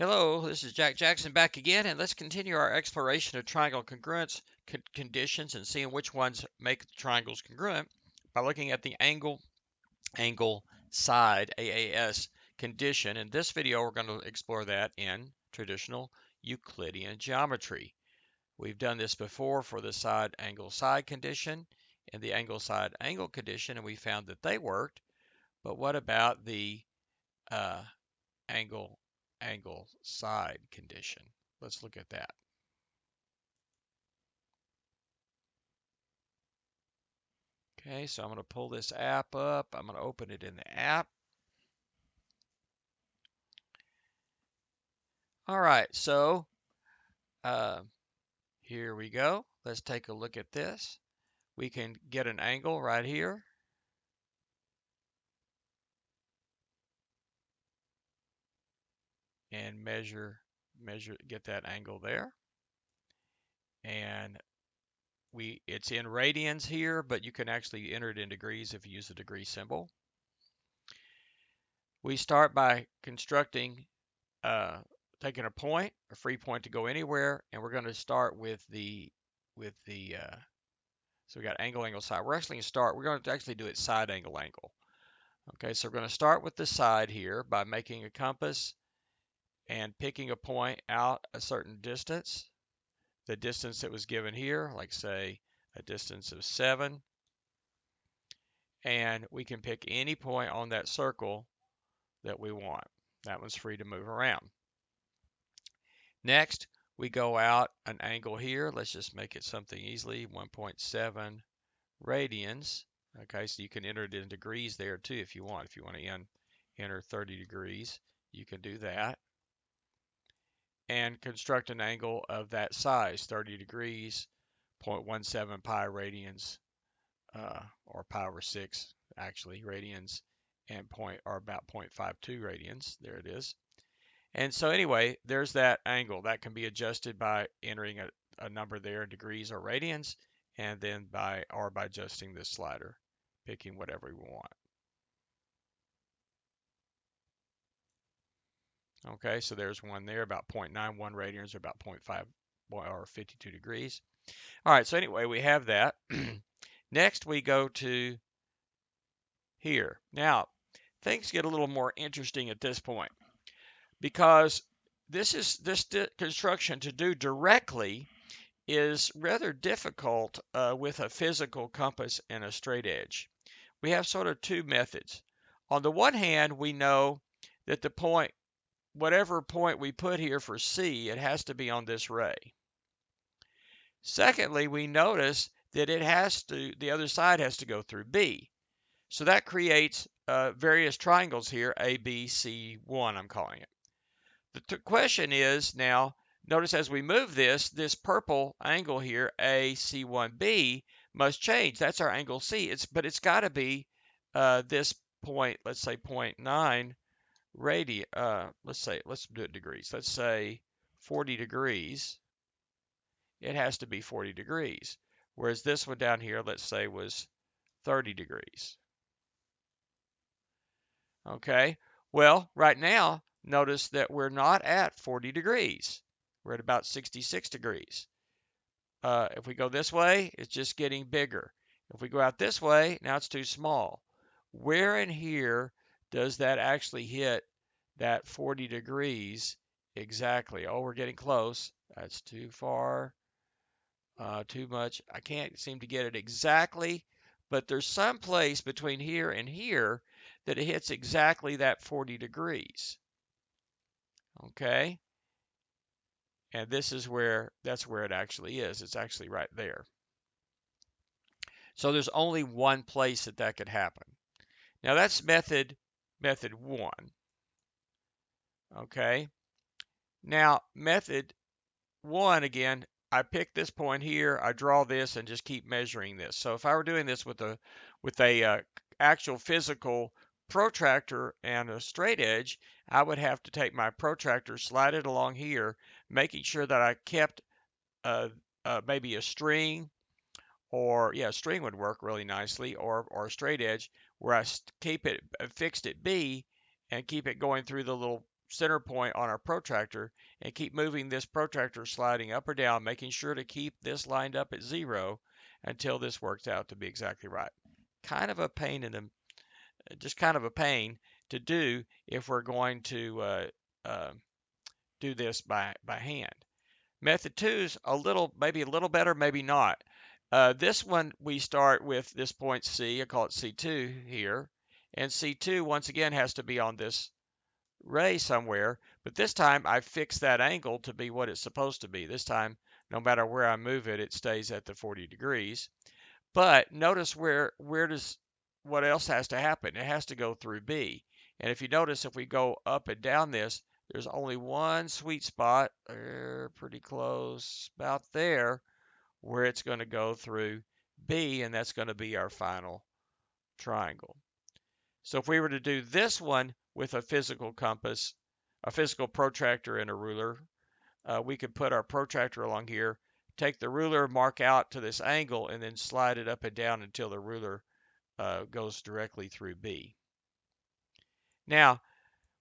Hello, this is Jack Jackson back again, and let's continue our exploration of triangle congruence conditions and seeing which ones make the triangles congruent by looking at the angle side AAS condition. In this video, we're going to explore that in traditional Euclidean geometry. We've done this before for the side angle side condition and the angle side angle condition, and we found that they worked. But what about the angle side condition? Let's look at that. Okay, so I'm going to pull this app up. I'm going to open it in the app. All right, so here we go. Let's take a look at this. We can get an angle right here. And get that angle there. And it's in radians here, but you can actually enter it in degrees if you use the degree symbol. We start by constructing, taking a point, a free point to go anywhere, and we're going to start with so we got angle, side. We're going to actually do it side angle. Okay, so we're going to start with the side here by making a compass and picking a point out a certain distance. The distance that was given here, like say a distance of 7. And we can pick any point on that circle that we want. That one's free to move around. Next, we go out an angle here. Let's just make it something easily, 1.7 radians. Okay, so you can enter it in degrees there too if you want. If you want to enter 30 degrees, you can do that. And construct an angle of that size, 30 degrees, 0.17 pi radians, or pi over 6 actually radians, and about 0.52 radians. There it is. And so anyway, there's that angle. That can be adjusted by entering a number there in degrees or radians, and then by adjusting this slider, picking whatever we want. Okay, so there's one there, about 0.91 radians, or about 0.5 or 52 degrees. All right, so anyway, we have that. Next, we go to here. Now, things get a little more interesting at this point, because this construction to do directly is rather difficult with a physical compass and a straight edge. We have sort of two methods. On the one hand, we know that the point, whatever point we put here for C, it has to be on this ray. Secondly, we notice that the other side has to go through B. So that creates various triangles here, A, B, C, 1, I'm calling it. The question is now, notice as we move this purple angle here, AC1B, must change. That's our angle C. But it's got to be this point, let's say 0.9 let's do it degrees. Let's say 40 degrees. It has to be 40 degrees. Whereas this one down here, let's say, was 30 degrees. Okay, well, right now, notice that we're not at 40 degrees. We're at about 66 degrees. If we go this way, it's just getting bigger. If we go out this way, now it's too small. Where in here does that actually hit that 40 degrees exactly? Oh, we're getting close. That's too far, too much. I can't seem to get it exactly, but there's some place between here and here that it hits exactly that 40 degrees. Okay? And that's where it actually is. It's actually right there. So there's only one place that could happen. Now that's method 1. Okay? Now method 1, again, I pick this point here, I draw this, and just keep measuring this. So if I were doing this with a actual physical protractor and a straight edge, I would have to take my protractor, slide it along here, making sure that I kept maybe a string, or a string would work really nicely, or a straight edge, where I keep it fixed at B and keep it going through the little center point on our protractor and keep moving this protractor sliding up or down, making sure to keep this lined up at 0 until this works out to be exactly right. Kind of a pain in the, just kind of a pain to do if we're going to do this by hand. Method 2 is maybe a little better, maybe not. This one, we start with this point C, I call it C2 here, and C2 once again has to be on this ray somewhere, but this time I fixed that angle to be what it's supposed to be. This time, no matter where I move it, it stays at the 40 degrees. But notice what else has to happen? It has to go through B. And if you notice, if we go up and down this, there's only one sweet spot, pretty close, about there, where it's going to go through B, and that's going to be our final triangle. So if we were to do this one with a physical compass, a physical protractor and a ruler, we could put our protractor along here, take the ruler, mark out to this angle, and then slide it up and down until the ruler goes directly through B. Now,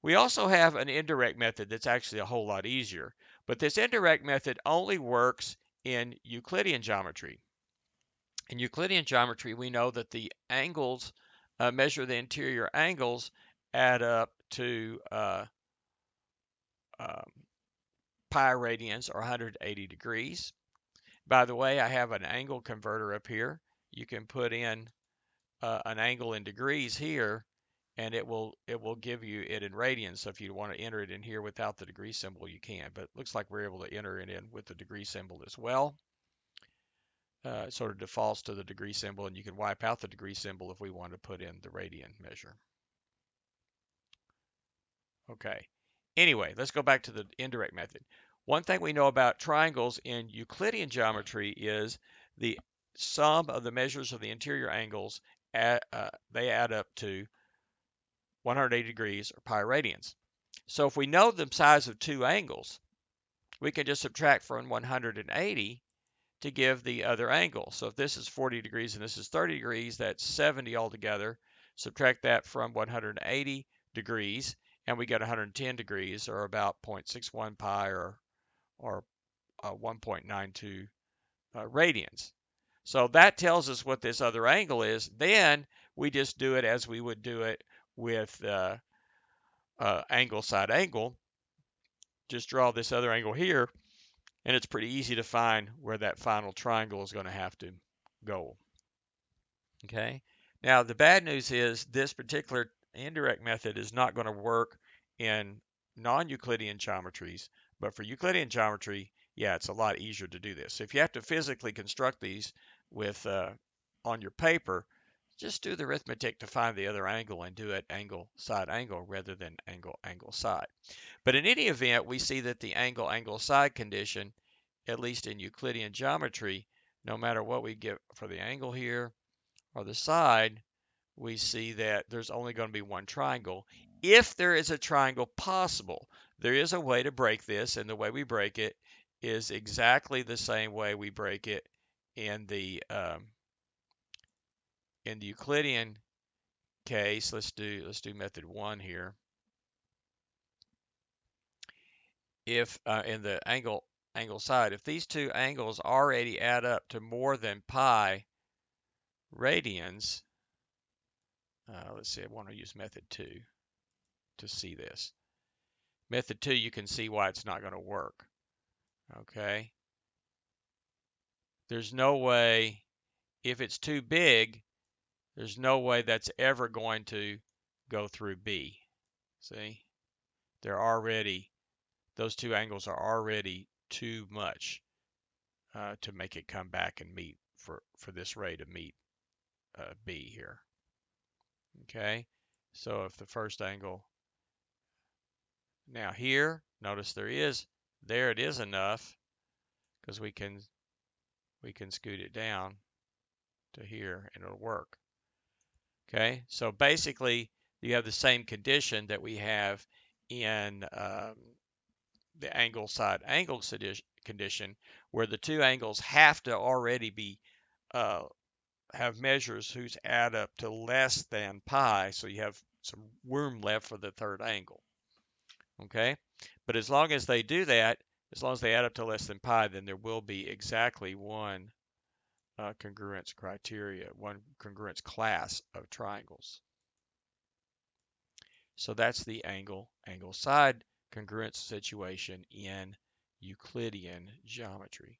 we also have an indirect method that's actually a whole lot easier, but this indirect method only works in Euclidean geometry. In Euclidean geometry, we know that the angles, measure the interior angles, add up to pi radians, or 180 degrees. By the way, I have an angle converter up here. You can put in an angle in degrees here, and it will give you it in radians. So if you want to enter it in here without the degree symbol, you can. But it looks like we're able to enter it in with the degree symbol as well. It sort of defaults to the degree symbol, and you can wipe out the degree symbol if we want to put in the radian measure. Okay. Anyway, let's go back to the indirect method. One thing we know about triangles in Euclidean geometry is the sum of the measures of the interior angles, they add up to 180 degrees, or pi radians. So if we know the size of two angles, we can just subtract from 180 to give the other angle. So if this is 40 degrees and this is 30 degrees, that's 70 altogether. Subtract that from 180 degrees, and we get 110 degrees, or about 0.61 pi, or 1.92 radians. So that tells us what this other angle is. Then we just do it as we would do it with angle side angle. Just draw this other angle here, and it's pretty easy to find where that final triangle is going to have to go. Okay. Now the bad news is this particular indirect method is not going to work in non-Euclidean geometries, but for Euclidean geometry, yeah, it's a lot easier to do this. So if you have to physically construct these with on your paper, just do the arithmetic to find the other angle and do it angle side angle rather than angle side. But in any event, we see that the angle side condition, at least in Euclidean geometry, no matter what we get for the angle here or the side, we see that there's only going to be one triangle. If there is a triangle possible, there is a way to break this, and the way we break it is exactly the same way we break it in the Euclidean case. Let's do method 1 here. If in the angle side, if these two angles already add up to more than pi radians, let's see, I want to use method 2 to see this. Method 2, you can see why it's not going to work. Okay. There's no way, if it's too big, there's no way that's ever going to go through B. See? Those two angles are already too much to make it come back and meet, for this ray to meet B here. Okay. So if the first angle, now here, notice there it is enough, because we can scoot it down to here and it'll work. Okay, so basically you have the same condition that we have in the angle side angle condition, where the two angles have to already be have measures whose add up to less than pi, so you have some room left for the third angle. okay? But as long as they do that, as long as they add up to less than pi, then there will be exactly one congruence criteria, one congruence class of triangles. So that's the angle-side congruence situation in Euclidean geometry.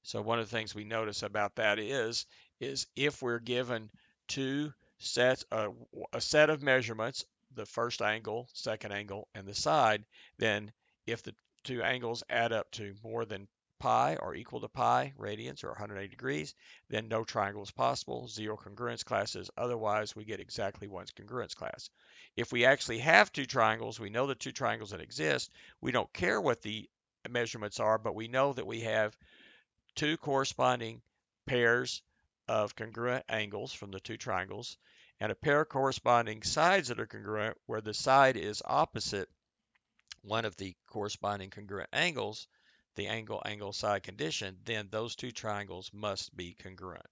So one of the things we notice about that is if we're given two sets, a set of measurements, the first angle, second angle, and the side, then if the two angles add up to more than pi or equal to pi radians or 180 degrees, then no triangle is possible, zero congruence classes. Otherwise, we get exactly one's congruence class. If we actually have two triangles, we know the two triangles that exist. We don't care what the measurements are, but we know that we have two corresponding pairs of congruent angles from the two triangles, and a pair of corresponding sides that are congruent where the side is opposite one of the corresponding congruent angles, the angle-side condition, then those two triangles must be congruent.